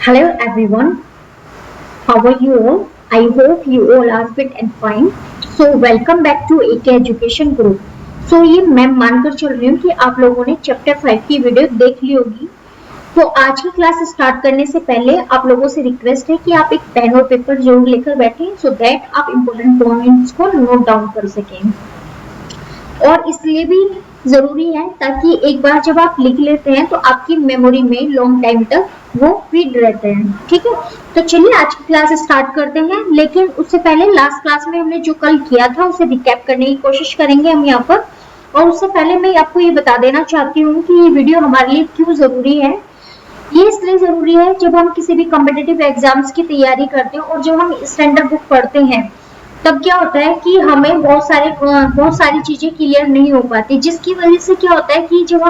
Hello everyone, how are you all? I hope you all are fit and fine. So welcome back to AK Education Group. So ये मैं मानकर चल रही हूँ कि आप लोगों ने चैप्टर 5 की वीडियो देख ली होगी। तो आज की क्लास स्टार्ट करने से पहले आप लोगों से रिक्वेस्ट है कि आप एक पेन और पेपर जरूर लेकर बैठें सो दैट आप इम्पोर्टेंट पॉइंट्स को नोट डाउन कर सकें। और इसलिए भी जरूरी है ताकि एक बार जब आप लिख लेते हैं तो आपकी मेमोरी में लॉन्ग टाइम तक वो फीड रहते हैं। ठीक है, तो चलिए आज की क्लास स्टार्ट करते हैं। लेकिन उससे पहले लास्ट क्लास में हमने जो कल किया था उसे रिकैप करने की कोशिश करेंगे हम यहाँ पर। और उससे पहले मैं आपको ये बता देना चाहती हूँ कि ये वीडियो हमारे लिए क्यों जरूरी है। ये इसलिए जरूरी है जब हम किसी भी कॉम्पिटिटिव एग्जाम्स की तैयारी करते हैं और जब हम स्टैंडर्ड बुक पढ़ते हैं तब क्या होता है कि हमें बहुत सारी चीजें क्लियर नहीं हो पाती, जिसकी वजह से क्या होता है कि जब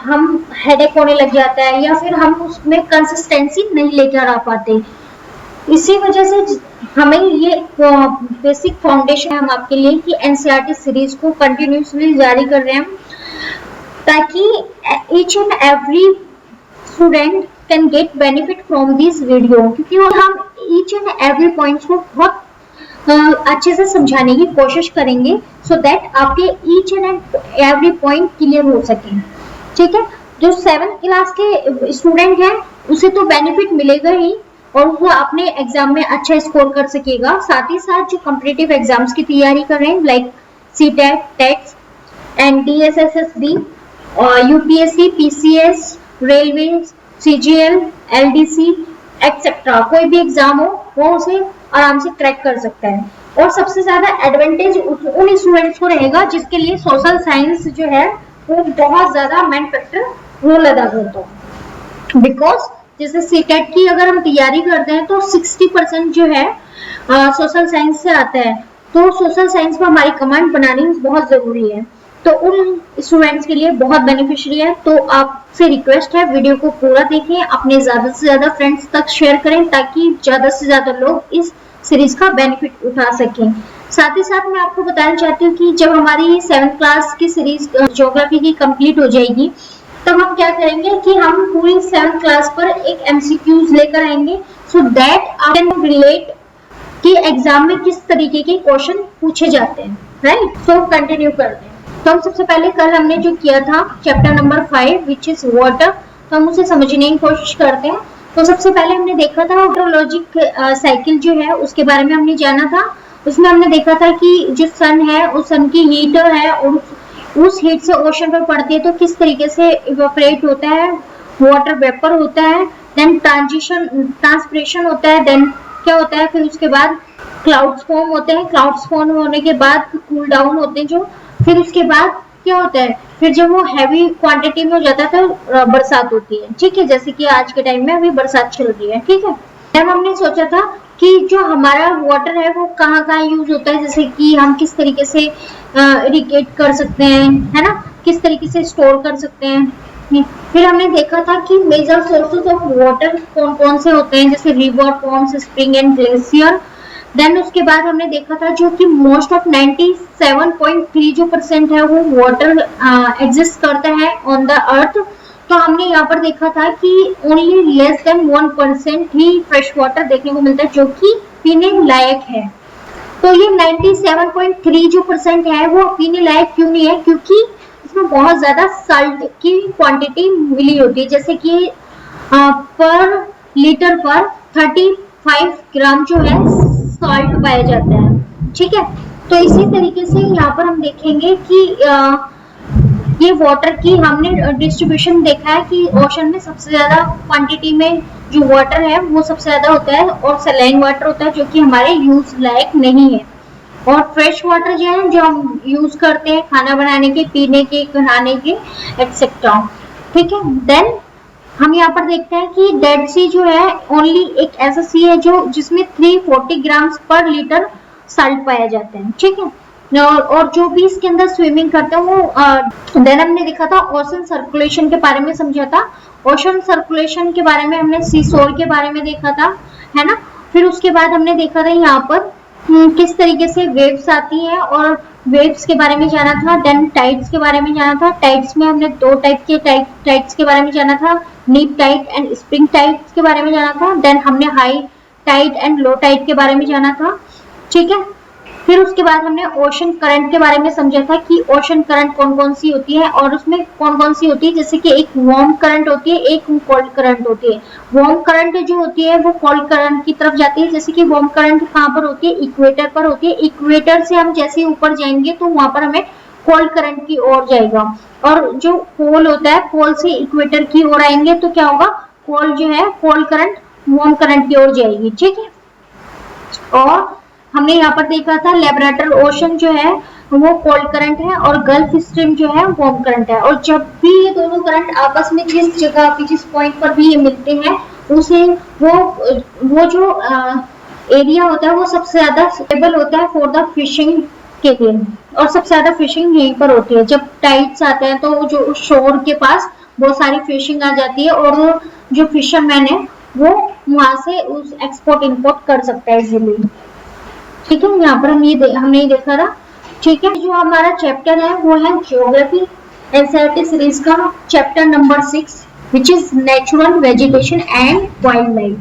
हम हेडेक होने लग जाता है या फिर हम उसमें कंसिस्टेंसी नहीं लेकर आ पाते। इसी वजह से हमें ये बेसिक फाउंडेशन है हम आपके लिए कि एनसीईआरटी सीरीज को कंटिन्यूसली जारी कर रहे हैं ताकि each and every student can get benefit from this video, क्योंकि हम ईच एंड एवरी पॉइंट्स को बहुत अच्छे से समझाने की कोशिश करेंगे सो दैट आपके each and every point clear हो सके। ठीक है, जो 7th क्लास के स्टूडेंट हैं उसे तो बेनिफिट मिलेगा ही और वो अपने एग्जाम में अच्छा स्कोर कर सकेगा। साथ ही साथ जो कॉम्पिटिटिव एग्जाम्स की तैयारी कर रहे हैं like CTET, TETs, NDSSSB, UPSC, PCS, railway, CGL, LDC etcetera, कोई भी एग्जाम हो वो उसे आराम से क्रैक कर सकता है। और सबसे ज्यादा एडवांटेज उन स्टूडेंट्स को रहेगा जिसके लिए सोशल साइंस जो है वो बहुत ज्यादा मेन फैक्टर रोल अदा करता है। बिकॉज जैसे सीटेट की अगर हम तैयारी करते हैं तो 60% जो है सोशल साइंस से आता है, तो सोशल साइंस में हमारी कमांड बनानी बहुत जरूरी है, तो उन स्टूडेंट्स के लिए बहुत बेनिफिशियरी है। तो आपसे रिक्वेस्ट है वीडियो को पूरा देखें, अपने ज्यादा से ज्यादा फ्रेंड्स तक शेयर करें ताकि ज्यादा से ज्यादा लोग इस सीरीज का बेनिफिट उठा सकें। साथ ही साथ मैं आपको बताना चाहती हूँ कि जब हमारी 7th क्लास की सीरीज ज्योग्राफी की कंप्लीट हो जाएगी तब हम क्या करेंगे कि हम पूरी 7th क्लास पर एक एमसीक्यूज लेकर आएंगे सो दैट आप कैन रिलेट कि एग्जाम में किस तरीके के क्वेश्चन पूछे जाते हैं। राइट, सो कंटिन्यू करते हैं। तो हम सबसे पहले कल हमने जो किया था chapter number 5 which is water, तो हम उसे समझने की कोशिश करते हैं। तो सबसे पहले हमने देखा था हाइड्रोलॉजिक साइकिल जो है उसके बारे में हमने जाना था। उसमें हमने देखा था कि जो सन है उस सन की हीट है और उस हीट से ओशन पर पड़ती है तो किस तरीके से इवेपोरेट होता है, वाटर वेपर होता है, देन ट्रांसपिरेशन होता है, देन क्या होता है, फिर उसके बाद क्लाउड्स फॉर्म होते हैं, क्लाउड्स फॉर्म होने के बाद कूल डाउन होते हैं जो, फिर उसके बाद क्या होता है, फिर जब वो हैवी क्वांटिटी में हो जाता है तो बरसात होती है। ठीक है, जैसे कि आज के टाइम में अभी बरसात चल रही है। ठीक है, तब हमने सोचा था कि जो हमारा वाटर है वो कहाँ यूज होता है, जैसे कि हम किस तरीके से इरिगेट कर सकते हैं, है ना, किस तरीके से स्टोर कर सकते हैं। फिर हमने देखा था कि मेजर सोर्सेज ऑफ वाटर कौन कौन से होते हैं, जैसे river, ponds, spring and glacier. Then उसके बाद हमने देखा था जो कि मोस्ट ऑफ 97.3 जो % है वो वाटर एग्जिस्ट करता है ऑन द अर्थ। तो हमने यहाँ पर देखा था कि ओनली लेस देन 1% ही फ्रेश वाटर देखने को मिलता है जो कि पीने लायक है। तो ये 97.3 जो % है वो पीने लायक क्यों नहीं है, क्योंकि इसमें बहुत ज्यादा साल्ट की क्वांटिटी मिली होती है, जैसे कि पर लीटर पर 35 ग्राम जो है सॉल्ट पाया जाता है। ठीक है, तो इसी तरीके से यहाँ पर हम देखेंगे कि ये वाटर की हमने डिस्ट्रीब्यूशन देखा है कि ओशन में सबसे ज्यादा क्वांटिटी में जो वाटर है वो सबसे ज्यादा होता है और सलाइन वाटर होता है जो कि हमारे यूज लायक नहीं है। और फ्रेश वाटर जो है जो हम यूज करते हैं खाना बनाने के, पीने के, नहाने के एक्सेट्रा। ठीक है, देन हम यहाँ पर देखते हैं कि डेड सी जो है ओनली एक ऐसा सी है जो जिसमें 340 ग्राम्स पर लीटर साल्ट पाया जाता है। ठीक है, और जो भी इसके अंदर स्विमिंग करते हैं वो देन हमने देखा था ओशन सर्कुलेशन के बारे में समझा था। ओशन सर्कुलेशन के बारे में हमने सीसोर के बारे में देखा था, है ना। फिर उसके बाद हमने देखा था यहाँ पर किस तरीके से वेव्स आती हैं और वेव्स के बारे में जाना था, देन टाइड्स के बारे में जाना था। टाइड्स में हमने दो टाइप के टाइड्स के बारे में जाना था, नीप टाइड एंड स्प्रिंग टाइड्स के बारे में जाना था। देन हमने high tide and low tide के बारे में जाना था, ठीक है। फिर उसके बाद हमने ओशन करंट के बारे में समझा था कि ओशन करंट कौन कौन सी होती है और उसमें कौन कौन सी होती है, जैसे कि एक वार्म करंट होती है, एक कोल्ड करंट होती है। वार्म करंट जो होती है वो कोल्ड करंट की तरफ जाती है, जैसे कि वार्म करंट कहाँ पर होती है, इक्वेटर पर होती है। इक्वेटर से हम जैसे ऊपर जाएंगे तो वहां पर हमें कोल्ड करंट की ओर जाएगा, और जो पोल होता है पोल से इक्वेटर की ओर आएंगे तो क्या होगा, कोल्ड जो है कोल्ड करंट वार्म करंट की ओर जाएगी, ठीक है। और हमने यहाँ पर देखा था लेब्राडोर ओशन जो है वो कोल्ड करंट है और गल्फ स्ट्रीम जो है वार्म करंट है। और जब भी ये दोनों करंट आपस में जिस जगह पे जिस पॉइंट पर भी ये मिलते हैं उसे वो जो एरिया होता है वो सबसे ज्यादा सुटेबल होता है फॉर द फिशिंग के लिए, और सबसे ज्यादा फिशिंग यहीं पर होती है। जब टाइड्स आते हैं तो जो शोर के पास बहुत सारी फिशिंग आ जाती है और जो फिशरमैन है वो वहां से उस एक्सपोर्ट इंपोर्ट कर सकता है इजीली, ठीक है। यहाँ पर हमने ये देखा था, ठीक है। जो हमारा चैप्टर है वो है ज्योग्राफी एनसीईआरटी सीरीज का chapter number 6 which is natural vegetation and wild life.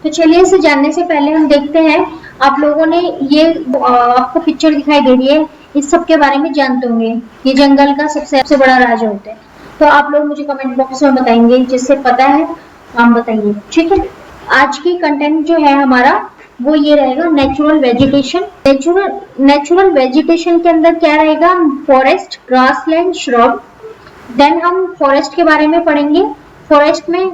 तो चलिए इसे जानने से पहले हम देखते हैं, आप लोगों ने ये आपको पिक्चर दिखाई दे रही है, इस सब के बारे में जानते होंगे। ये जंगल का सबसे बड़ा राजा होता है। तो आप लोग मुझे कमेंट बॉक्स में बताएंगे, जिससे पता है आप बताइए, ठीक है। आज की कंटेंट जो है हमारा वो ये रहेगा नेचुरल वेजिटेशन। नेचुरल वेजिटेशन के अंदर क्या रहेगा, फॉरेस्ट, ग्रासलैंड, श्रब। देन हम फॉरेस्ट के बारे में पढ़ेंगे। फॉरेस्ट में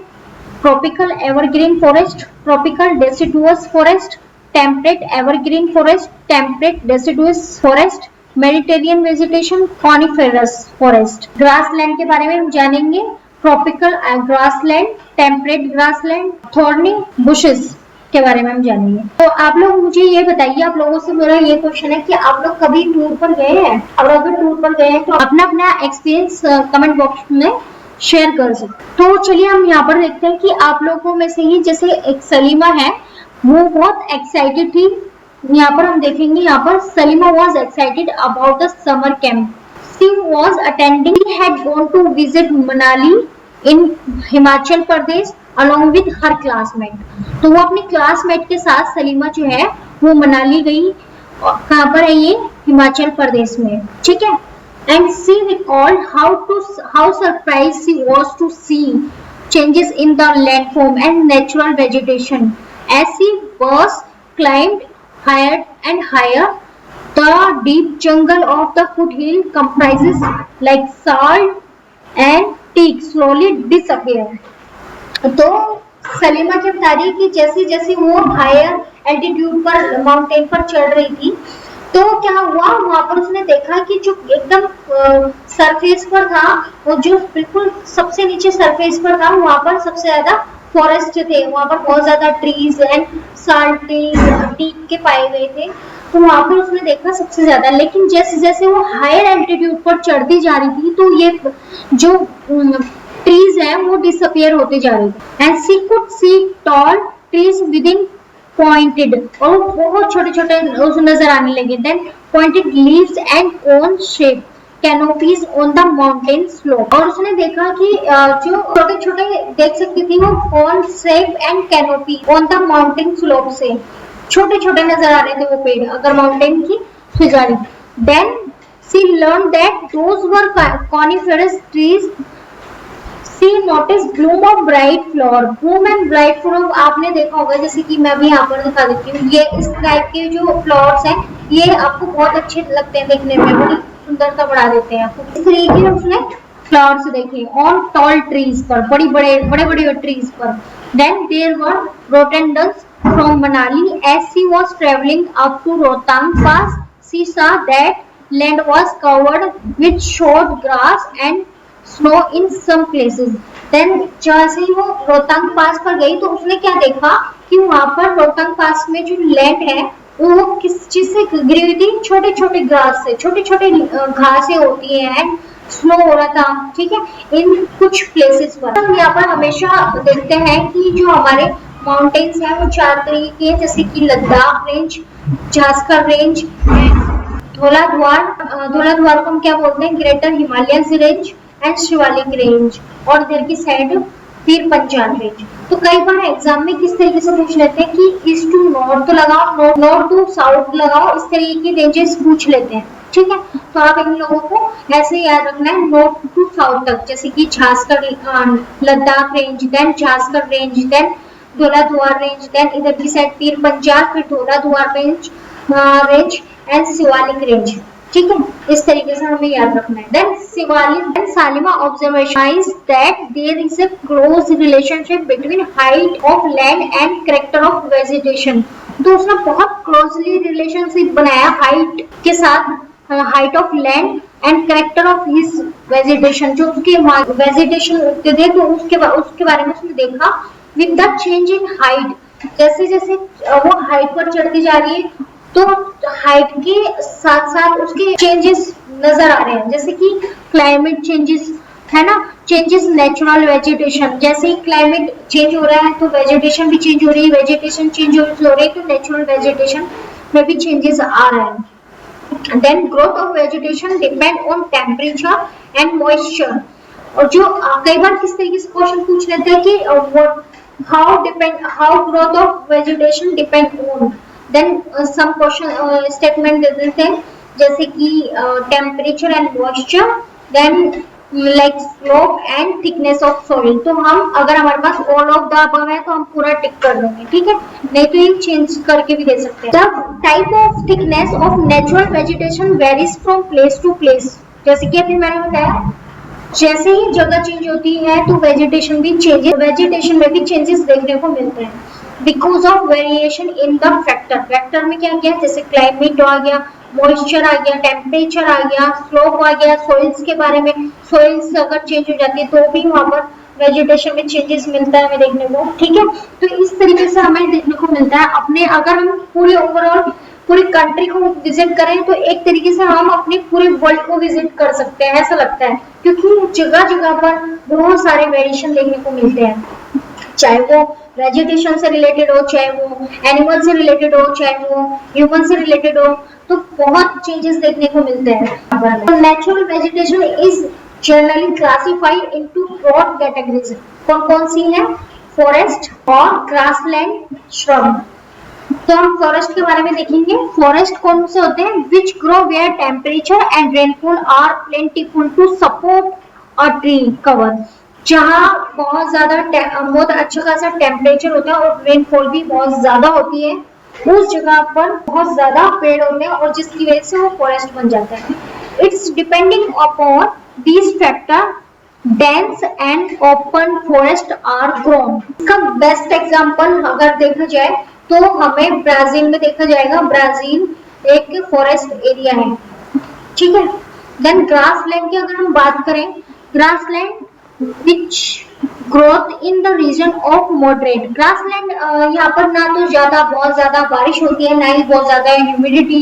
tropical evergreen forest, tropical deciduous forest, temperate evergreen forest, temperate deciduous forest, Mediterranean vegetation, coniferous forest. Grassland के बारे में हम जानेंगे, tropical grassland, temperate grassland, thorny bushes के बारे में हम जानेंगे। तो आप लोग मुझे ये बताइए, आप लोगों से मेरा ये क्वेश्चन है कि आप लोग कभी टूर पर गए हैं? और अगर टूर पर गए हैं तो अपना अपना एक्सपीरियंस कमेंट बॉक्स में शेयर कर सकते। तो चलिए हम यहाँ पर देखते हैं कि आप लोगों में से ही जैसे एक सलीमा है वो बहुत एक्साइटेड थी। यहाँ पर हम देखेंगे, यहाँ पर Salima was excited about the summer camp. She was attending, had gone to visit Manali in Himachal Pradesh along with her classmate। तो वो अपनी क्लासमेट के साथ सलीमा जो है वो मनाली गई। कहाँ पर है ये, हिमाचल प्रदेश में, ठीक है। And she recalled how surprised she was to see changes in the landform and natural vegetation as she was climbed higher and higher. The deep jungle of the foothill comprises like salt and teak slowly disappear। तो सलीमा क्या बता रही है कि जैसे जैसे वो higher altitude पर माउंटेन पर चढ़ रही थी तो क्या हुआ, वहां पर उसने देखा कि जो एकदम सरफेस पर था, वो जो बिल्कुल सबसे नीचे सरफेस पर था, वहां पर सबसे ज्यादा फॉरेस्ट थे, वहां पर बहुत ज्यादा ट्रीज एंड साल्ट टीक के पाए गए थे। तो वहां पर उसने देखा सबसे ज्यादा। लेकिन जैसे जैसे वो हायर एल्टीट्यूड पर चढ़ती जा रही थी तो ये जो ट्रीज है वो डिसअपियर होते जा रहे थे। And she could see tall trees within pointed, और बहुत छोटे छोटे नजर आने लगे। Then pointed leaves and cone shape canopies on the mountain slope. और उसने देखा कि जो छोटे छोटे देख सकती थी वो cone shape and canopy on the mountain slope से छोटे छोटे नजर आ रहे थे वो पेड़ अगर माउंटेन की से जा रही। Then she learn that those were coniferous trees. She notice bloom of bright flower. Bloom and bright flower आपने देखा होगा, जैसे कि मैं भी यहाँ पर दिखा देती हूँ। ये इस टाइप के जो फ्लावर्स हैं ये आपको बहुत अच्छे लगते हैं देखने में, बड़ी सुंदरता बढ़ा देते हैं आपको। इस तरीके के उसने फ्लावर्स देखे ऑन टॉल ट्रीज पर, बड़े ट्रीज पर। Then there were rhododendrons from Manali as she was travelling up to Rohtang pass. She saw that land was covered with short grass and snow in some places. Then जैसे ही वो रोहतांग पास पर गई तो उसने क्या देखा कि वहां पर रोहतांग पास में जो लैंड है वो किस चीज से घिरी हुई थी, छोटे छोटे ग्रास से, छोटे छोटे घासें होती है एंड स्नो हो रहा था, ठीक है, इन कुछ प्लेसेस पर। हम यहाँ पर हमेशा देखते हैं कि जो हमारे माउंटेन्स हैं वो 4 तरीके के हैं, जैसे कि लद्दाख रेंज, जास्कर रेंज, धौलाधार को हम क्या बोलते हैं, greater Himalayan range and Shivalik range, और इधर की साइड पीर पंजाल रेंज। तो कई बार एग्जाम में किस तरीके से पूछ लेते हैं कि ईस्ट टू नॉर्थ तो लगाओ, नॉर्थ टू साउथ लगाओ, इस तरीके की रेंजेस पूछ लेते हैं, ठीक है। तो आप इन लोगों को ऐसे याद रखना है, नॉर्थ टू साउथ तक, जैसे कि Zanskar Ladakh range, then Zanskar range, then Dhauladhar range, then इधर की साइड पीर पंजाल, फिर Dhauladhar range and Shivalik range, ठीक है। इस तरीके से हमें याद रखना है। देन शिवालिक सालिमा observation that there is a close relationship between height of land and character of vegetation. तो उसने बहुत क्लोजली रिलेशनशिप बनाया हाइट के साथ, height of land and character of his vegetation, जो उसके वेजिटेशन उगते थे तो उसके बारे में उसने देखा with the change in height, जैसे जैसे वो हाइट पर चढ़ती जा रही है तो हाइट के साथ साथ उसके चेंजेस नजर आ रहे हैं, जैसे कि क्लाइमेट चेंजेस है ना, चेंजेस नेचुरल वेजिटेशन, जैसे ही क्लाइमेट चेंज हो रहा है तो वेजिटेशन भी चेंज हो रही है, वेजिटेशन चेंज हो रही है तो नेचुरल वेजिटेशन में भी चेंजेस आ रहे हैं। Then growth of vegetation depend on temperature and moisture, और जो कई बार किस तरीके से क्वेश्चन पूछ लेते हैं कि how growth of vegetation depend on, then some question statement दे देते हैं जैसे कि temperature and moisture, then like slope and thickness of soil. तो हम अगर हमारे पास ऑल ऑफ द अबव है तो हम पूरा टिक कर देंगे, ठीक है, नहीं तो ये चेंज करके भी दे सकते हैं। The type of thickness of natural vegetation varies from place to place, जैसे कि अभी मैंने बताया जैसे ही जगह चेंज होती है तो वेजिटेशन में भी चेंजेस देखने को मिलते हैं because of variation in the factor में क्या गया, जैसे क्लाइमेट आ गया, मॉइस्चर आ गया, टेम्परेचर आ गया, स्लोप आ गया, सॉइल्स के बारे में, सॉइल्स अगर चेंज हो जाती है तो भी वहां पर वेजिटेशन में चेंजेस मिलता है हमें देखने को, ठीक है। तो इस तरीके से हमें देखने को मिलता है अपने, अगर हम पूरे ओवरऑल पूरी कंट्री को विजिट करें तो एक तरीके से हम अपने पूरे वर्ल्ड को विजिट कर सकते हैं, ऐसा लगता है, क्योंकि जगह जगह पर बहुत सारे वेरिएशन देखने को मिलते हैं, चाहे वो वेजिटेशन से रिलेटेड हो, चाहे वो एनिमल से रिलेटेड हो, चाहे वो ह्यूमन से रिलेटेड हो, तो बहुत चेंजेस देखने को मिलते हैं। Natural vegetation is generally classified into broad categories, कौन कौन सी है, फॉरेस्ट और ग्रासलैंड श्रब। तो हम फॉरेस्ट के बारे में देखेंगे। फॉरेस्ट कौन से होते हैं, which grow where temperature and rainfall are plentiful to support a tree cover, जहाँ बहुत अच्छा खासा टेम्परेचर होता है और रेनफॉल भी बहुत ज्यादा होती है, उस जगह पर बहुत ज्यादा पेड़ होते हैं और जिसकी वजह से वो फॉरेस्ट बन जाता है। It's depending upon these factor dense and open forest are grown. इसका बेस्ट एग्जांपल अगर देखा जाए तो हमें ब्राजील में देखा जाएगा, ब्राजील एक फॉरेस्ट एरिया है, ठीक है। देन ग्रासलैंड की अगर हम बात करें, grassland which growth in the region of moderate, grassland यहाँ पर ना तो बहुत ज्यादा बारिश होती है, ना ही बहुत ज्यादा ह्यूमिडिटी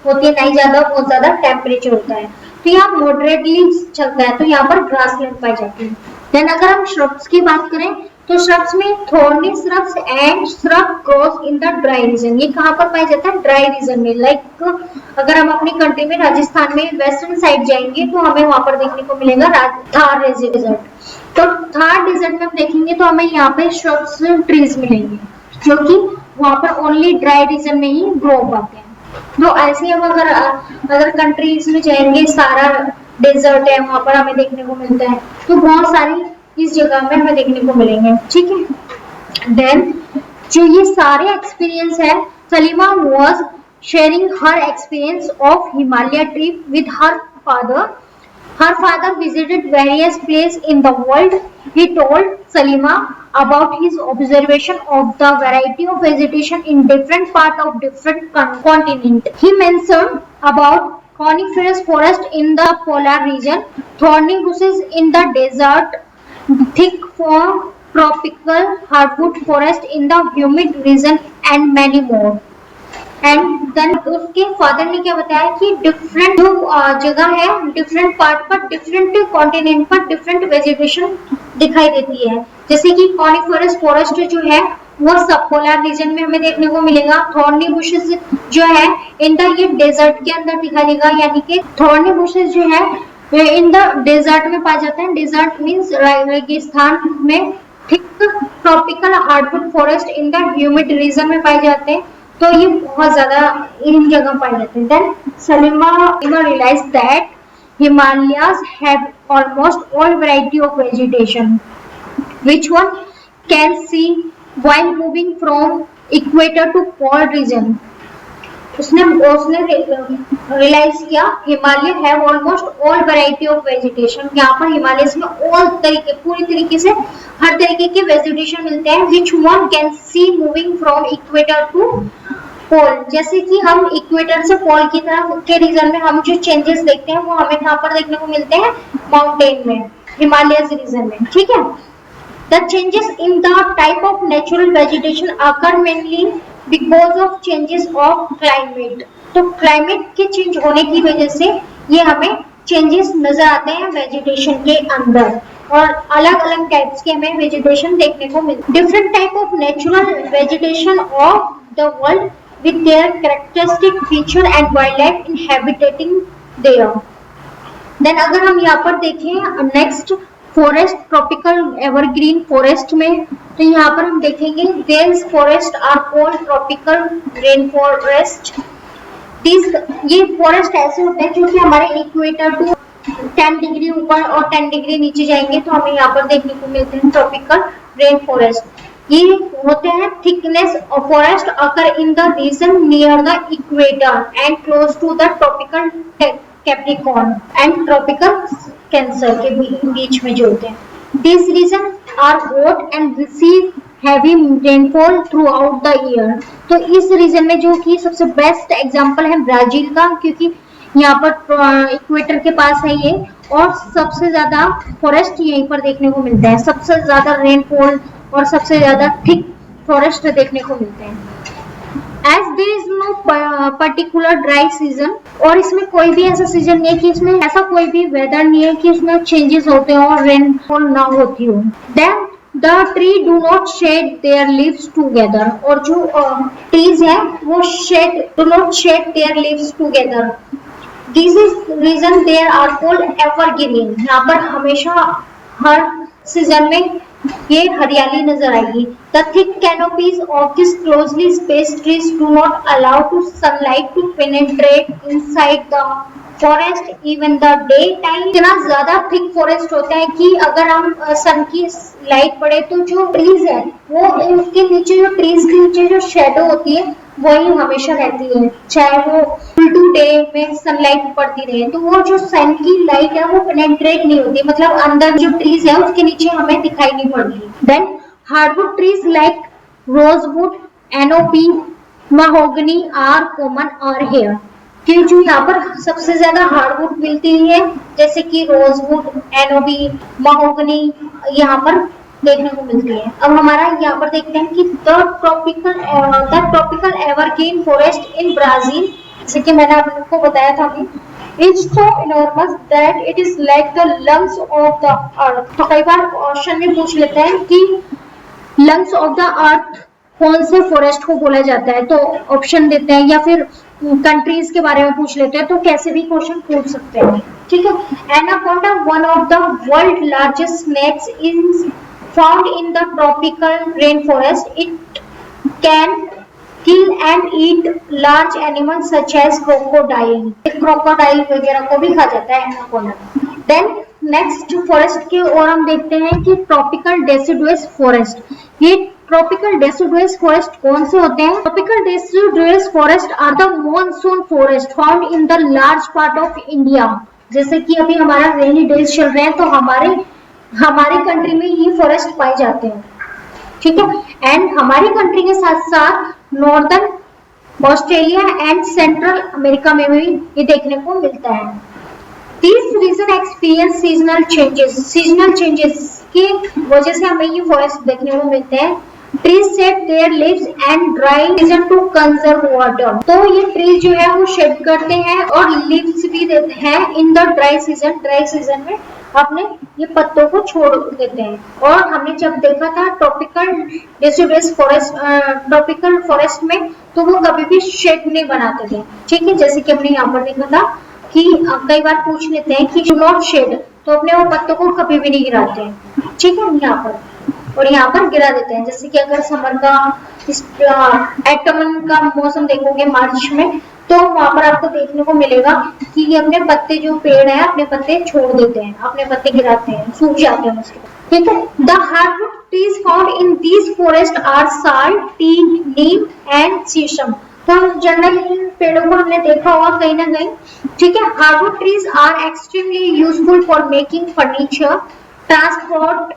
होती है, ना ही बहुत ज्यादा टेम्परेचर होता है, तो यहाँ मॉडरेटली चलता है, तो यहाँ पर ग्रासलैंड पाई जाती है। देन अगर हम श्रब्स की बात करें तो श्रब्स में thorny shrubs and shrub grows in the dry region, ये कहाँ पर पाया जाता है, ड्राई रीजन में। लाइक अगर हम अपनी कंट्री में राजस्थान में वेस्टर्न साइड जाएंगे तो हमें वहां पर देखने को मिलेगा थार डेजर्ट, तो थार डेजर्ट में हम देखेंगे तो हमें यहाँ पे श्रब्स ट्रीज मिलेंगे जो कि वहां पर ओनली ड्राई रीजन में ही ग्रो पाते हैं। तो ऐसे हम अगर कंट्रीज में जाएंगे, सारा डेजर्ट है वहां पर हमें देखने को मिलता है, तो बहुत सारी इस जगह में हमें देखने को मिलेंगे, ठीक है। देन जो ये सारे एक्सपीरियंस है, Salima was sharing her experience of Himalaya trip with her father. Her father visited various places in the world. He told Salima about his observation of the variety of vegetation in different parts of different continents. He mentioned about coniferous forest in the polar region, thorny bushes in the desert, thick tropical hardwood forest in the humid region, and many more. And then उसके father ने क्या बताया कि different जो जगह है, different part पर, different continent पर डिफरेंट वेजिटेशन दिखाई देती है, जैसे कि कॉनिफरस फॉरेस्ट जो है वो सब पोलर रीजन में हमें देखने को मिलेगा। थॉर्नी बुशेस जो है इन द ये डेजर्ट के अंदर दिखाई देगा, यानी कि थॉर्नी बुशेस जो है इन द डेजर्ट में पाए जाते हैं। डेजर्ट मींस रेगिस्तान में। ठीक, tropical hardwood forest in the humid region में पाए जाते हैं, तो ये बहुत ज्यादा इन जगह पाए जाते हैं। Then Salima realize that Himalayas have almost all variety of vegetation, which one can see while moving from equator to pole region. उसने रियलाइज किया Himalaya have almost all variety of vegetation, यहाँ पर हिमालय में ऑल तरीके पूरी तरीके से हर तरीके के वेजिटेशन मिलते हैं। Which one can see moving from equator to pole, जैसे कि हम इक्वेटर से पोल की तरफ के रीजन में हम जो चेंजेस देखते हैं वो हमें कहाँ पर देखने को मिलते हैं, माउंटेन में, हिमालय रीजन में। ठीक है, the changes in the type of natural vegetation occur mainly because of changes of climate. तो क्लाइमेट के चेंज होने की वजह से ये हमें चेंजेस नजर आते हैं वेजिटेशन के अंदर, और अलग अलग टाइप्स के हमें वेजिटेशन देखने को मिलते हैं। Different type of natural vegetation of the world with their characteristic feature and wildlife inhabiting there. Then अगर हम यहाँ पर देखें next forest, tropical evergreen forest में, तो यहाँ पर हम देखेंगे dense forest are called tropical rainforest. ये फॉरेस्ट ऐसे होते हैं जो कि हमारे इक्वेटर टू 10 डिग्री ऊपर और 10 डिग्री नीचे जाएंगे तो हमें यहाँ पर देखने को मिलते हैं ट्रॉपिकल रेन फॉरेस्ट। ये होते हैं thickness of forest occur in the region near the equator and close to the tropical Capricorn and tropical Cancer के बीच में जो होते हैं। This region are hot and receive heavy rainfall throughout the year. तो इस reason में जो कि सबसे बेस्ट एग्जांपल है ब्राजील का, क्योंकि यहाँ पर इक्वेटर के पास है ये, और सबसे ज्यादा फॉरेस्ट यहीं पर देखने को मिलता है, सबसे ज्यादा रेनफॉल और सबसे ज्यादा थिक फॉरेस्ट देखने को मिलते हैं। As there is no particular dry season, और इसमें कोई भी ऐसा सीजन नहीं है कि इसमें ऐसा कोई भी वेदर नहीं है कि इसमें चेंजेस होते हो और रेनफॉल ना होती हो। Then the tree do not shed their leaves together, और जो ट्रीज है वो do not shed their leaves together. This is region there are called evergreen. यहाँ पर हमेशा हर सीजन में ये हरियाली नजर आएगी। The thick canopies of these closely spaced trees do not allow to sunlight to penetrate inside the forest even the daytime। इतना ज्यादा थिक फॉरेस्ट होता है कि अगर हम सन की लाइट पड़े तो जो ट्रीज है वो उसके नीचे, जो ट्रीज के नीचे जो शेडो होती है वही हमेशा रहती है, चाहे वो फुल टू डे में सनलाइट पड़ती रहे, तो वो जो सन की लाइट है वो पेनेट्रेट नहीं होती, मतलब अंदर जो ट्रीज है उसके नीचे हमें दिखाई नहीं पड़ती। Then hardwood trees like rosewood, एनओपी, mahogany are common are here. कि जो यहाँ पर सबसे ज्यादा हार्डवुड मिलती है जैसे कि रोजवुड, एनओपी, महोगनी यहाँ पर देखने को मिलती है। अब हमारा यहाँ पर देखते हैं कि the tropical evergreen forest in Brazil, जैसे कि मैंने आपको बताया था कि is so enormous that it is like the lungs of the earth. तो कई बार क्वेश्चन में पूछ लेते हैं कि लंग्स ऑफ द अर्थ कौन से फॉरेस्ट को बोला जाता है, तो ऑप्शन देते हैं, या फिर कंट्रीज के बारे में पूछ लेते हैं, तो कैसे भी क्वेश्चन पूछ सकते हैं। ठीक है, anaconda one of the world largest snakes is found in the tropical rainforest. It can kill and eat large animals such as crocodile. crocodile वगैरह को भी खा जाता है एनाकोंडा। Then next forest के और हम देखते हैं कि tropical deciduous forest। ये tropical deciduous forest कौन से होते हैं? Tropical deciduous forest are the monsoon forest found in the large part of India। जैसे कि अभी हमारा रेनी डेज चल रहे हैं तो हमारी कंट्री में ये फॉरेस्ट पाए जाते हैं। ठीक है, एंड हमारी कंट्री के साथ साथ northern Australia and central America में भी ये देखने को मिलता है। This region experience seasonal changes की वजह से हमें ये फॉरेस्ट देखने को मिलते हैं। Trees shade their leaves and dry season two conserve water. तो ये ट्रीज जो है वो शेड करते हैं और लीव्स भी देते हैं इन द ड्राई सीजन में अपने ये पत्तों को छोड़ देते हैं। और हमने जब देखा था tropical deciduous forest, tropical forest में तो वो कभी भी शेड नहीं बनाते थे, ठीक है। जैसे कि हमने यहाँ पर देखा था कि कई बार पूछ लेते हैं कि डू नॉट शेड, तो अपने वो पत्तों को कभी भी नहीं गिराते हैं, ठीक है, यहाँ पर। और यहाँ पर गिरा देते हैं। जैसे कि अगर समर का एटमन का मौसम देखोगे मार्च में, तो वहां पर आपको देखने को मिलेगा कि ये अपने पत्ते, जो पेड़ है अपने पत्ते छोड़ देते हैं, अपने पत्ते गिराते हैं, सूख जाते हैं उसके, ठीक है। The hardwood trees found in these forest are sal, teak, neem and shisham. तो जनरली इन पेड़ों को हमने देखा होगा कहीं ना कहीं, ठीक है। Hardwood trees are extremely useful for making furniture, transport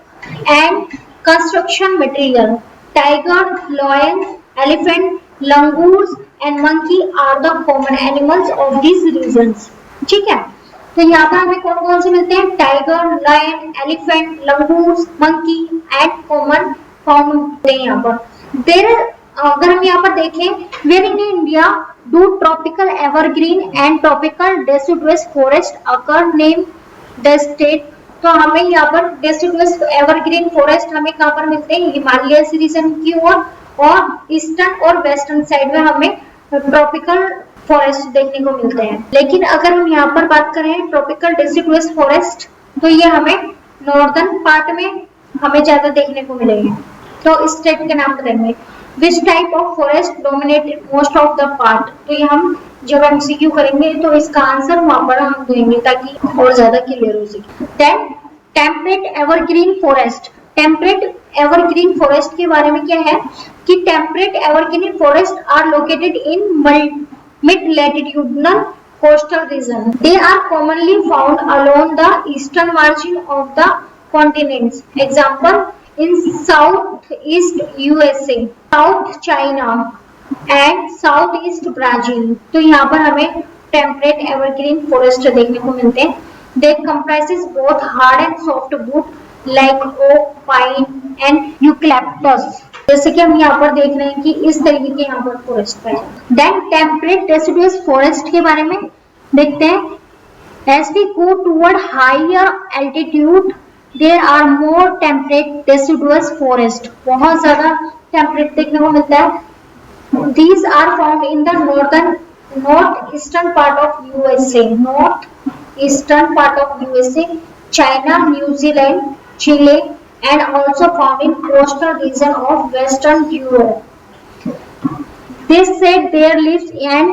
and construction material. Tiger, lion, elephant, langurs and monkey are the common animals of these regions. ठीक है। तो यहाँ पर हमें कौन कौन से मिलते हैं? Tiger, lion, elephant, langurs, monkey and common found होते हैं यहाँ पर। देर अगर हम यहाँ पर देखें, where in India do tropical evergreen and tropical deciduous forest occur, name the state. तो हमें यहाँ पर डेसिडुअस एवरग्रीन फॉरेस्ट हमें कहाँ पर मिलते हैं? हिमालय रीजन की ओर, और ईस्टर्न और वेस्टर्न साइड में हमें ट्रॉपिकल फॉरेस्ट देखने को मिलते हैं। लेकिन अगर हम यहाँ पर बात करें ट्रॉपिकल डेसिडुअस फॉरेस्ट, तो ये हमें नॉर्दर्न पार्ट में हमें ज्यादा देखने को मिलेंगे। तो इस स्टेट के नाम बताएंगे। Which type of forest dominated most of the part? तो ये हम जब MCQ करेंगे तो इसका आंसर वहां पर हम देंगे ताकि और ज्यादा क्लियर हो सके। Then temperate evergreen forest. Temperate evergreen forest के बारे में क्या है कि temperate evergreen forest are located in mid latitudinal coastal region. They are commonly found along the eastern margin of the continents. Example in southeast USA, South China and Southeast Brazil. तो यहाँ पर हमें टेम्परेट एवरग्रीन फॉरेस्ट देखने को मिलते हैं। They comprises both hard and soft wood like oak, pine and eucalyptus. जैसे कि हम यहाँ पर देख रहे हैं कि इस तरीके के यहाँ पर फॉरेस्ट पाए जाते हैं। Then टेम्परेट डेसिडुअस फॉरेस्ट के बारे में देखते हैं। As we go toward higher altitude, there are more temperate deciduous forest. बहुत ज़्यादा टेम्परेट देखने को मिलता है। These are found in the northeastern part of USA, northeastern part of USA, China, New Zealand, Chile, and also found in coastal region of Western Europe. They said their leaves and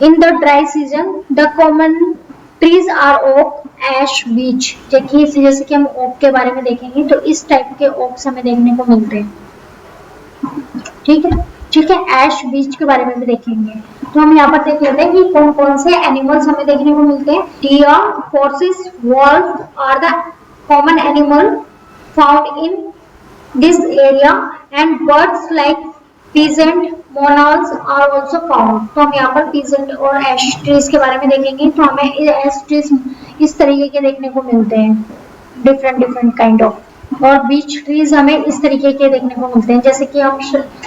in the dry season, the common trees are oak, एश बीच। देखिए जैसे कि हम okay के बारे में देखेंगे तो इस टाइप के ओक्स हमें देखने को मिलते हैं, ठीक है, ठीक है। एश बीच के बारे में भी देखेंगे। तो हम यहाँ पर देख लेते हैं कि कौन कौन से एनिमल्स हमें देखने को मिलते हैं। Deer, horses, wolf are the common animal found in this area and birds like pheasant, monals are also found. तो हम यहाँ पर पीजेंट और एश ट्रीज के बारे में देखेंगे तो हमें एश ट्रीज इस तरीके के देखने को मिलते हैं, डिफरेंट काइंड ऑफ। और बीच ट्रीज हमें इस तरीके के देखने को मिलते हैं। जैसे कि हम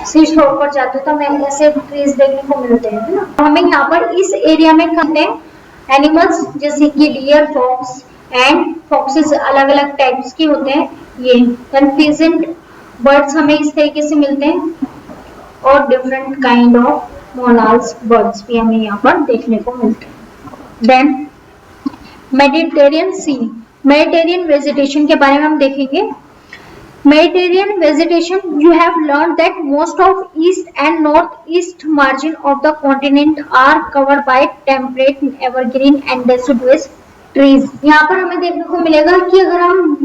सी शोर पर जाते हैं तो हमें ऐसे ट्रीज देखने को मिलते हैं, है ना। हमें यहाँ पर इस एरिया में खाते हैं एनिमल्स जैसे कि डियर, फॉक्स एंड फॉक्सेस अलग अलग टाइप्स के होते हैं ये। पीजेंट बर्ड्स हमें इस तरीके से मिलते हैं और डिफरेंट काइंड ऑफ मोनाल्स बर्ड्स भी हमें यहाँ पर देखने को मिलते हैं। देन मेडिटेरियन सी, मेडिटेरियन वेजिटेशन के बारे में हम देखेंगे। Mediterranean vegetation, you have learned that most of east and northeast margin of the continent are covered by temperate evergreen and deciduous trees. यहाँ पर हमें देखने को मिलेगा कि अगर हम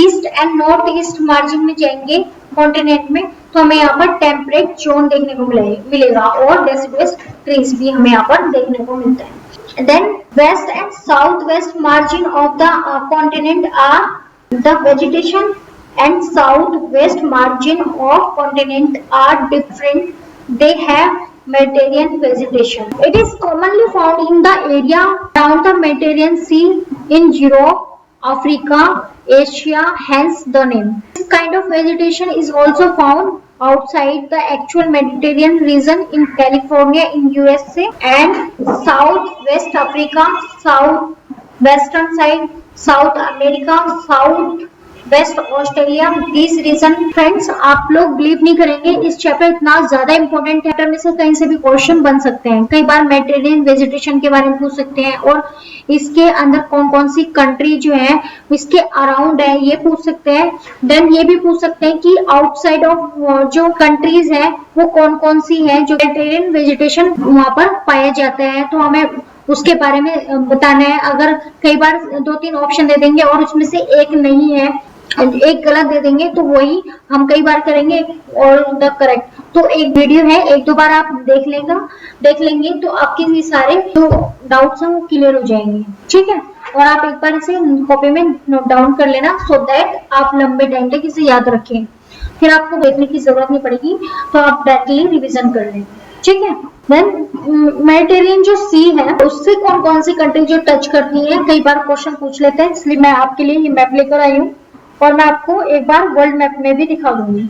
east and north east margin में जाएंगे कॉन्टिनेंट में तो हमें यहाँ पर टेम्परेट जोन देखने को मिलेगा और डेसिडुअस ट्रीज भी हमें यहाँ पर देखने को मिलता है। Then west and southwest margin of the continent are the vegetation and southwest margin of continent are different. They have Mediterranean vegetation. It is commonly found in the area around the Mediterranean Sea in Europe, Africa, Asia, hence the name. This kind of vegetation is also found outside the actual Mediterranean region in California in USA and South West Africa, South Western side South America, south west Australia, this region. Friends, आप लोग believe नहीं करेंगे, इस chapter इतना ज्यादा important chapter में से कहीं से भी क्वेश्चन बन सकते हैं। कई बार मेडिटेरियन वेजिटेशन के बारे में पूछ सकते हैं, और इसके अंदर कौन कौन सी कंट्री जो है इसके अराउंड है ये पूछ सकते हैं। देन ये भी पूछ सकते हैं कि आउटसाइड ऑफ जो कंट्रीज है वो कौन कौन सी है जो मेडिटेरियन वेजिटेशन वहां पर पाया जाता है, तो हमें उसके बारे में बताना है। अगर कई बार 2-3 ऑप्शन दे देंगे और उसमें से एक नहीं है, एक गलत दे देंगे, तो वही हम कई बार करेंगे और द करेक्ट। तो एक वीडियो है, 1-2 बार आप देख लेंगे तो आपके ये सारे जो डाउट्स हैं वो क्लियर हो जाएंगे, ठीक है। और आप एक बार इसे कॉपी में नोट डाउन कर लेना, सो दैट आप लंबे टाइम तक इसे याद रखें, फिर आपको देखने की जरूरत नहीं पड़ेगी, तो आप डायरेक्टली रिविजन कर लें, ठीक है। देन मेडिटेरियन जो सी है उससे कौन कौन सी कंट्री जो टच करती है, कई बार क्वेश्चन पूछ लेते हैं, इसलिए मैं आपके लिए ये मैप लेकर आई हूँ और मैं आपको एक बार वर्ल्ड मैप में भी दिखा दूंगी,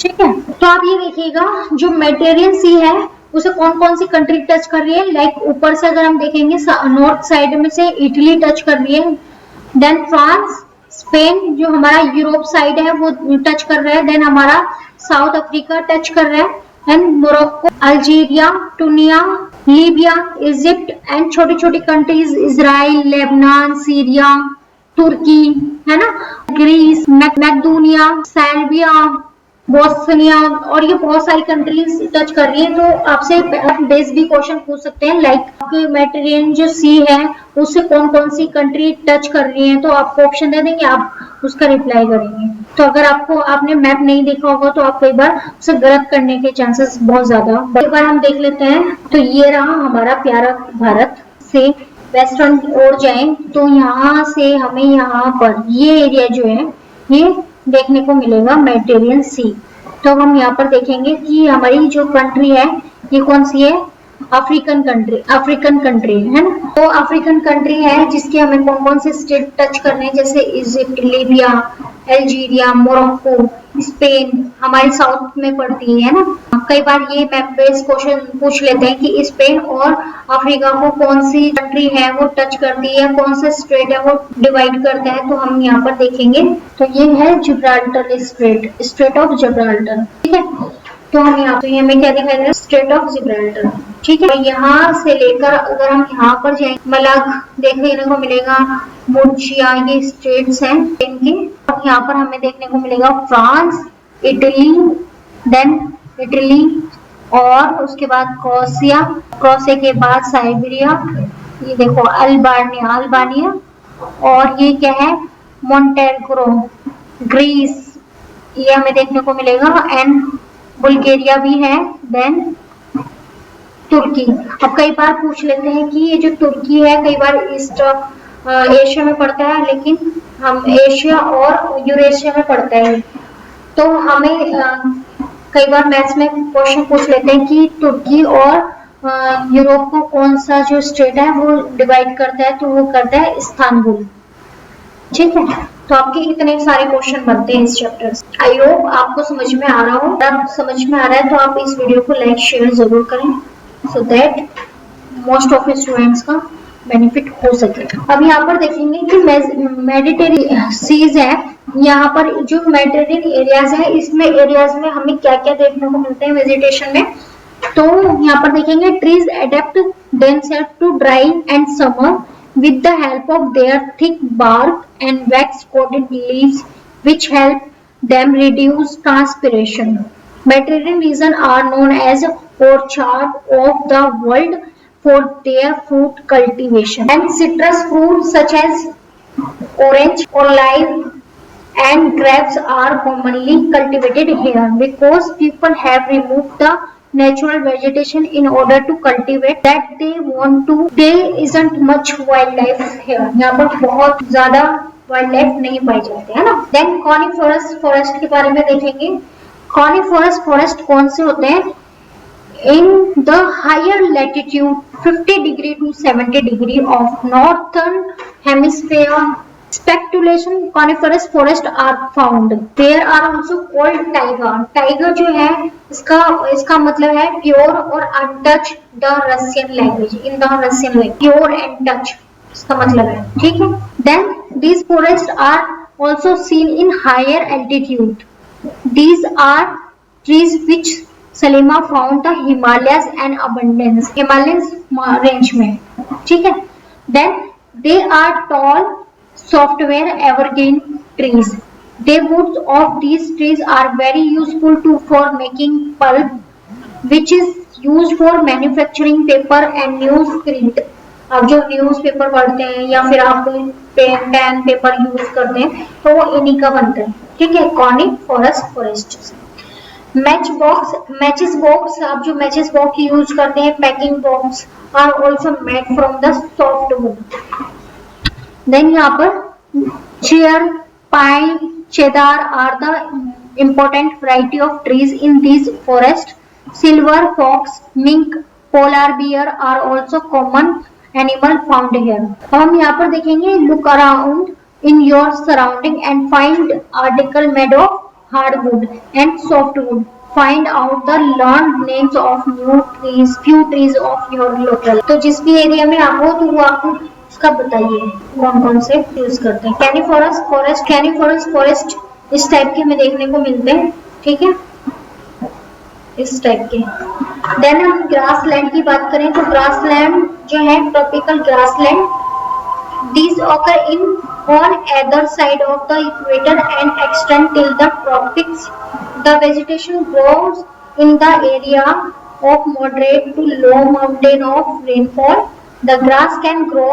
ठीक है। तो आप ये देखिएगा जो मेडिटेरियन सी है उसे कौन कौन सी कंट्री टच कर रही है। लाइक ऊपर से अगर हम देखेंगे नॉर्थ साइड में से इटली टच कर रही है, देन फ्रांस, स्पेन जो हमारा यूरोप साइड है वो टच कर रहा है, देन हमारा साउथ अफ्रीका टच कर रहा है, and Morocco, Algeria, Tunisia, Libya, Egypt, and छोटी छोटी कंट्रीज इजराइल, लेबनान, सीरिया, तुर्की, है ना, ग्रीस, मैकेडोनिया, सर्बिया, बोस्निया, और ये बहुत सारी कंट्रीज टच कर रही है। तो आपसे बेस भी क्वेश्चन पूछ सकते हैं, लाइक मेडिटेरियन जो सी है उससे कौन कौन सी कंट्री टच कर रही है, तो आपको ऑप्शन दे देंगे, आप उसका रिप्लाई करेंगे। तो अगर आपने मैप नहीं देखा होगा तो आप कई बार उसे गलत करने के चांसेस बहुत ज्यादा। एक बार हम देख लेते हैं, तो ये रहा हमारा प्यारा भारत। से वेस्टर्न ओर जाएं तो यहाँ से हमें यहाँ पर ये एरिया जो है ये देखने को मिलेगा मेडिटेरियन सी। तो हम यहाँ पर देखेंगे कि हमारी जो कंट्री है ये कौन सी है, अफ्रीकन कंट्री है ना। तो अफ्रीकन कंट्री है जिसके हमें कौन कौन से स्टेट टच करने हैं, जैसे Egypt, Libya, Algeria, Morocco, Spain हमारी साउथ में पड़ती है ना। कई बार ये मैप बेस्ड क्वेश्चन पूछ लेते हैं कि स्पेन और अफ्रीका को कौन सी कंट्री है वो टच करती है, कौन सा स्ट्रेट है वो डिवाइड करता है। तो हम यहाँ पर देखेंगे, तो ये है जिब्राल्टर स्ट्रेट ऑफ जिब्राल्टर, ठीक है। तो हम यहाँ पे हमें क्या दिखाई दे रहा है, स्ट्रेट ऑफ जिब्राल्टर, ठीक है। यहाँ से लेकर अगर हम यहाँ पर जाएंगे, मलग देखने को मिलेगा, मुर्शिया, ये स्टेट्स हैं इनके। और यहाँ पर हमें देखने को मिलेगा फ्रांस, इटली, और उसके बाद क्रोशिया के बाद साइबेरिया, ये देखो अल्बानिया, और ये क्या है, मोंटेनेग्रो, ग्रीस, ये हमें देखने को मिलेगा, एंड बुल्गारिया भी है, देन तुर्की। अब कई बार पूछ लेते हैं कि ये जो तुर्की है कई बार ईस्ट एशिया में पड़ता है, लेकिन हम एशिया और यूरेशिया में पड़ता है। तो हमें कई बार मैथ्स में क्वेश्चन पूछ लेते हैं कि तुर्की और यूरोप को कौन सा जो स्टेट है वो डिवाइड करता है, तो वो करता है इस्तांबुल, ठीक है। तो आपके इतने सारे क्वेश्चन बनते हैं इस चैप्टर से। आई होप आपको समझ में आ रहा हो। अगर समझ में आ रहा है तो आप इस वीडियो को लाइक शेयर जरूर करें, so that most of students का बेनिफिट हो सके। अब यहाँ पर देखेंगे कि मेडिटेरियन सीज है, यहाँ पर जो मेडिटेरियन एरियाज है, इसमें एरियाज में हमें क्या क्या देखने को मिलते हैं वेजिटेशन में। तो यहाँ पर देखेंगे, trees adapt themself to dry and summer with the help of their thick bark and wax-coated leaves, which help them reduce transpiration. Mediterranean region are known as orchard of the world for their fruit cultivation. And citrus fruits such as orange, olive and grapes are commonly cultivated here because people have removed the natural vegetation in order to cultivate that they want to. There isn't much wildlife here. यहाँ पर बहुत ज्यादा wild life नहीं पाई जाती है ना। Then coniferous forest के बारे में देखेंगे। कॉनिफरस फॉरेस्ट कौन से होते हैं, in the higher latitude 50 degree to 70 degree of northern hemisphere speculation coniferous forest are found. There are also called taiga. Taiga जो है इसका मतलब है pure और untouched the Russian language, in the Russian language pure and touch इसका मतलब है, ठीक है। Then these forests are also seen in higher altitude. These are trees which Salima found the Himalayas and abundance, Himalayans range में, ठीक है। Then they are tall softwood evergreen trees. The woods of these trees are very useful for making pulp, which is used for manufacturing paper and newsprint. आप जो newspaper पढ़ते हैं या फिर आप पेन पेपर यूज करते हैं तो वो इन्हीं का बनता है, ठीक है। Coniferous forest. मैचेस बॉक्स, आप जो मैचेस बॉक्स यूज करते हैं, packing box are also made from the soft wood. Then यहाँ पर chir, pine, cedar are the important variety of trees in these forests. Silver fox, mink, polar bear are also common animal found here. हम यहाँ पर देखेंगे look around in your surrounding and find article made of hardwood and softwood. Find out the learned names of few trees of your local. तो जिस भी area में आप हो तो वो आपको इसका बताइए कौन कौन से यूज करते हैं। कैनिफरस फॉरेस्ट इस टाइप के हमें देखने को मिलते हैं, ठीक है, इस टाइप के। देन हम ग्रास लैंड की बात करें तो ग्रास लैंड जो है tropical grass land, these occur in on either side of the equator and extend till the tropics. The vegetation grows in the area of moderate to low mountain of rainfall. The grass can grow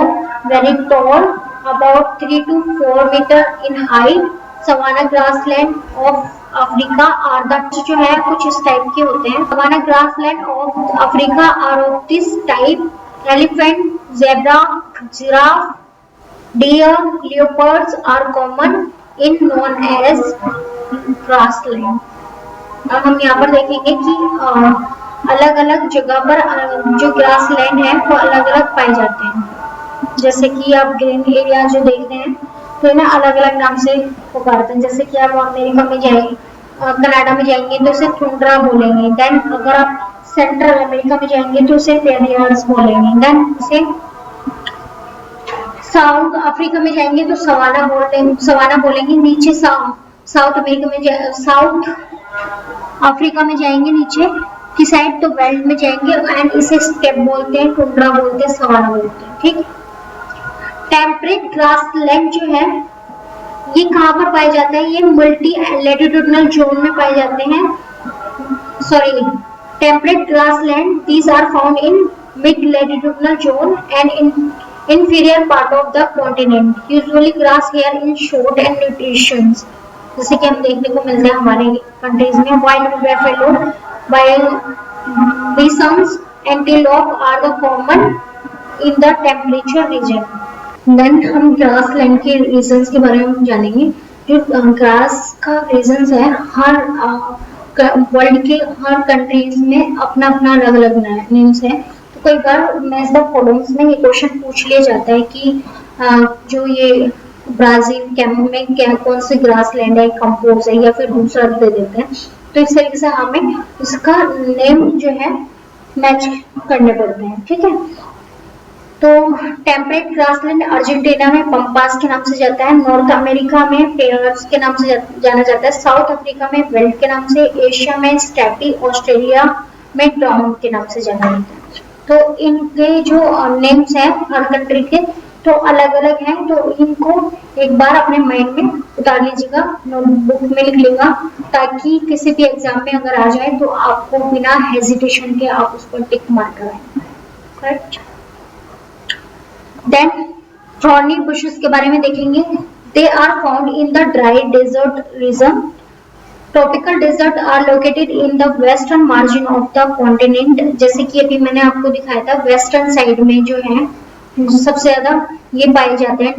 very tall, about 3 to 4 meter in height. Savanna grassland of Africa are the जो है कुछ इस type के होते हैं। Savanna grassland of Africa are of this type: elephant, zebra, giraffe, deer, leopards are common in known as grassland. अब हम यहाँ पर देखेंगे कि अलग अलग जगह पर जो ग्रास लैंड है वो अलग अलग पाए जाते हैं। जैसे कि आप ग्रीन एरिया जो देखते हैं तो इन्हें अलग अलग नाम से पुकारते हैं। जैसे कि आप अमेरिका में जाएंगे, कनाडा में जाएंगे तो उसे टुंड्रा बोलेंगे। देन अगर आप सेंट्रल अमेरिका में जाएंगे तो उसे प्रेरियर्स बोलेंगे। देन उसे साउथ अफ्रीका में जाएंगे तो सवाना बोलेंगे। नीचे साउथ अफ्रीका में जाएंगे नीचे की साइड तो वेल्ड में जाएंगे एंड इसे स्टेप बोलते हैं, टुंड्रा बोलते हैं, सवाना बोलते हैं, ठीक। टेम्परेट ग्रासलैंड जो है ये कहाँ पर पाए जाते हैं? ये मल्टी लैटिट्यूडनल जोन में पाए जाते हैं। Temperate grassland these are found in mid latitudinal zone and in inferior part of the continent. Usually grass here in short and nutritious. जैसे कि हम देखने को मिलते हैं हमारे कंट्रीज में। Wild buffalo, bisons, antelope are the common in the temperature region. Then हम ग्रास लैंड के रीजन्स के बारे में जानेंगे। जो ग्रास का रीजन्स है, हर वर्ल्ड के हर कंट्रीज में अपना अपना अलग अलग नेम्स है। कई बार मैच द फॉलोइंग्स में ये क्वेश्चन पूछ लिया जाता है कि जो ये ब्राजील में क्या कौन सी ग्रास लैंड है, कंपोज है या फिर दूसरा दे देते हैं। तो इस तरीके से हमें इसका नेम जो है मैच करने पड़ते हैं, ठीक है। तो टेम्परेट ग्रासलैंड अर्जेंटीना में पंपास के नाम से जाता है, नॉर्थ अमेरिका में पेयर्स के नाम से जाना जाता है, साउथ अफ्रीका में वेल्ट के नाम से, एशिया में स्टेपी, ऑस्ट्रेलिया में डाउन के नाम से जाना जाता है। तो इनके जो नेम्स हैं हर कंट्री के तो अलग अलग हैं, तो इनको एक बार अपने माइंड में उतार लीजिएगा, नोटबुक में लिख लेगा, ताकि किसी भी एग्जाम में अगर आ जाए तो आपको बिना हेजिटेशन के आप उस पर टिक मार कराएं। करेक्ट। देन थॉर्नी बुशेस के बारे में देखेंगे। They are found in the dry desert region. Tropical desert are located in the western margin of the continent. जैसे कि अभी मैंने आपको दिखाया था, वेस्टर्न साइड में जो है सबसे ज्यादा ये पाए जाते हैं।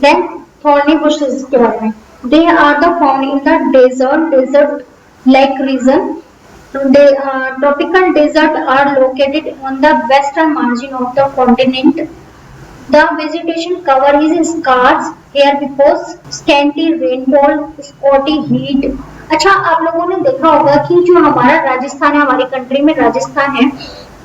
देन थॉर्नी बुशेस के बारे में, they are the found in the desert like region. Tropical desert are located on the western margin of the continent. The vegetation cover is scarce here because scanty rainfall, spotty heat. अच्छा, आप लोगों ने देखा होगा कि जो हमारा राजस्थान है, हमारी कंट्री में राजस्थान है,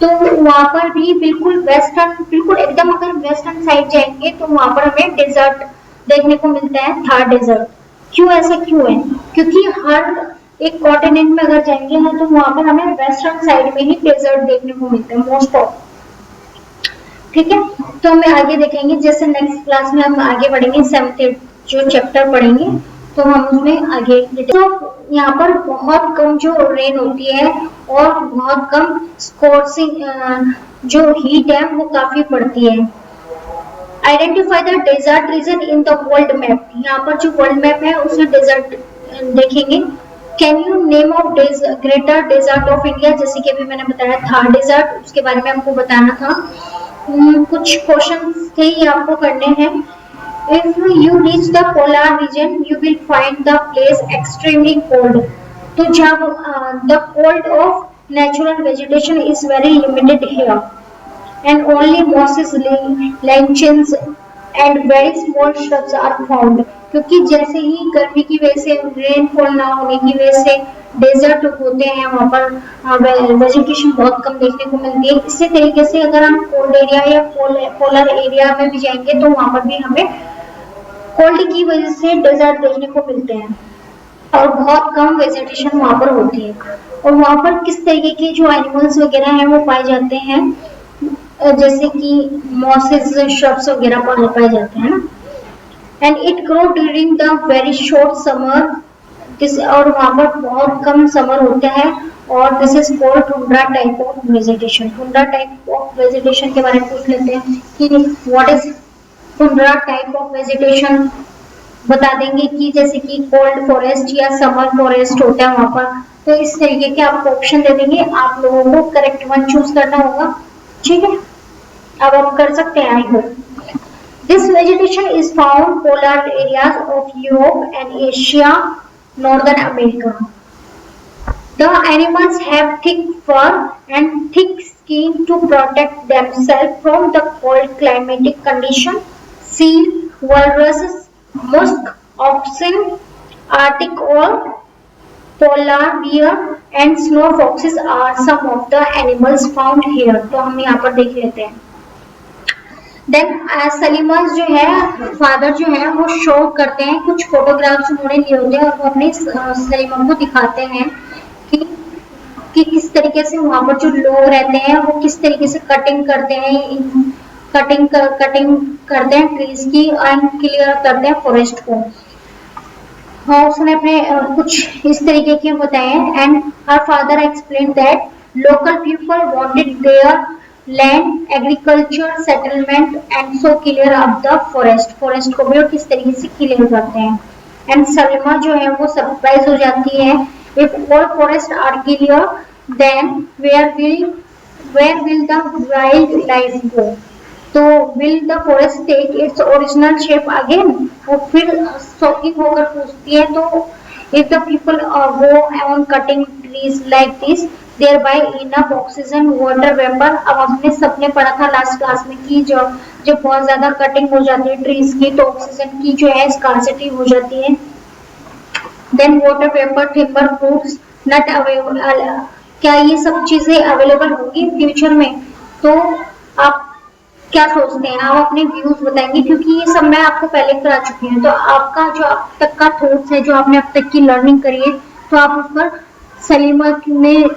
तो वहां पर भी बिल्कुल वेस्टर्न, बिल्कुल एकदम अगर वेस्टर्न साइड जाएंगे तो वहां पर हमें डेजर्ट देखने को मिलता है, थार डेजर्ट। क्यों, ऐसा क्यों है? क्योंकि हर एक कॉन्टिनेंट में अगर जाएंगे ना तो वहां पर हमें वेस्टर्न साइड में ही डेजर्ट देखने को मिलता है मोस्ट ऑफ। ठीक है, तो हमें आगे देखेंगे, जैसे नेक्स्ट क्लास में हम आगे बढ़ेंगे, 7th जो चैप्टर पढ़ेंगे तो हम उसमें आगे। तो यहाँ पर बहुत कम जो रेन होती है और बहुत कम स्कोर्सिंग जो हीट है वो काफी पड़ती है। Identify the desert region in the world map. यहाँ पर जो वर्ल्ड मैप है उसमें डेजर्ट देखेंगे। Can you name of greater desert of India, जैसे कि अभी मैंने बताया थार डेजर्ट, उसके बारे में हमको बताना था। कुछ क्वेश्चन थे ये आपको करने हैं। If you reach the polar region, you will find the place extremely cold. तो जब the cold of natural vegetation is very limited here, and only mosses, lichens, and very small shrubs are found. क्योंकि जैसे ही गर्मी की वजह से, rainfall ना होने की वजह से डेजर्ट होते हैं, वहाँ पर वेजिटेशन बहुत कम देखने को मिलती है। इसी तरीके से अगर हम कोल्ड एरिया या पोलर एरिया में भी जाएंगे तो वहाँ पर भी हमें कोल्ड की वजह से डेजर्ट देखने को मिलते हैं और बहुत कम वेजिटेशन वहाँ पर होती है। और वहाँ पर किस तरीके के जो एनिमल्स वगैरह हैं वो पाए जाते हैं, जैसे कि मॉसेस, श्रब्स वगैरह पाए जाते हैं ना। And it grow during the very short summer, और वहाँ पर बहुत कम समर होता है। और this is called tundra type of vegetation. Tundra type of vegetation के बारे में पूछ लेते हैं कि what is tundra type of vegetation. बता देंगे कि जैसे कि कोल्ड फॉरेस्ट या समर फॉरेस्ट होता है वहां पर। तो इस तरीके के आपको ऑप्शन दे देंगे, आप लोगों को करेक्ट वन चूज करना होगा। ठीक है, अब आप कर सकते हैं। I hope this vegetation is found polar areas of Europe and Asia, northern America. The animals have thick fur and thick skin to protect themselves from the cold climatic condition. Seal, walruses, musk oxen, Arctic owl, polar bear and snow foxes are some of the animals found here. तो हम यहाँ पर देख लेते हैं। Then सलीमस जो है, father जो है वो शो करते हैं, कुछ फोटोग्राफ्स उन्होंने लिए होते हैं और वो अपने सलीमा को दिखाते हैं कि किस तरीके से वहां पर जो लोग रहते हैं वो किस तरीके से कटिंग करते हैं, कटिंग करते हैं ट्रीज की एंड क्लियर करते हैं फॉरेस्ट को। हाँ, उसने अपने कुछ इस तरीके के बताए हैं। And her father explain that local people wanted there land agriculture settlement and so clear up the forest को भी और किस तरीके से क्लियर करते हैं। एंड सलमा जो है वो सरप्राइज हो जाती है। If all forests are clear, then where will the wildlife go? तो will the forest take its original shape again? वो फिर शॉकिंग होकर पूछती है। तो if the people go on cutting trees like this, thereby enough oxygen, water vapor। अब हमने सबने पढ़ा था लास्ट क्लास में कि जब बहुत ज्यादा कटिंग हो जाती है ट्रीज की तो ऑक्सीजन की जो है स्कार्सिटी हो जाती है। Then water vapour, timber, fruits, nut available. क्या ये सब चीजें अवेलेबल होंगी फ्यूचर में? तो आप क्या सोचते हैं? आप अपने व्यूज बताएंगे, क्योंकि ये सब मैं आपको पहले करा चुकी हूँ। तो आपका जो अब तक का थॉट्स है, जो आपने अब तक की लर्निंग करी है, तो आप उस पर सलीमा में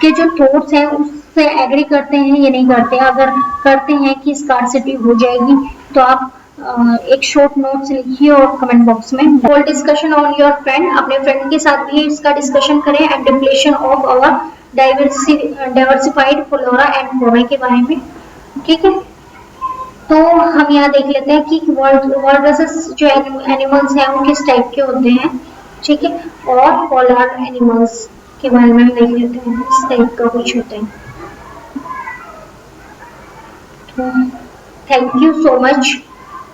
के जो थॉट्स हैं उससे एग्री करते हैं या नहीं करते? अगर करते हैं कि स्कार्सिटी हो जाएगी तो आप एक शॉर्ट नोट्स लिखिए और कमेंट बॉक्स में। Whole discussion on your friend, अपने फ्रेंड के साथ भी इसका डिस्कशन करें। And depletion of our diversified flora and fauna के बारे में। ठीक है, तो हम यहाँ देख लेते हैं कि वॉल्रसेस जो एनिमल्स हैं वो किस टाइप के होते हैं। ठीक है, और पोलर एनिमल्स के बारे में देख लेते हैं, इस टाइप का कुछ होता है। Thank you so much,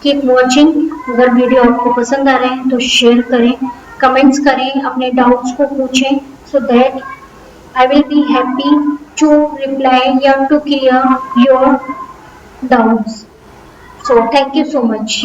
keep watching. अगर वीडियो आपको पसंद आ रहे हैं तो शेयर करें, कमेंट्स करें, अपने डाउट्स को पूछें, so that I will be happy to reply या to clear your doubts. So thank you so much.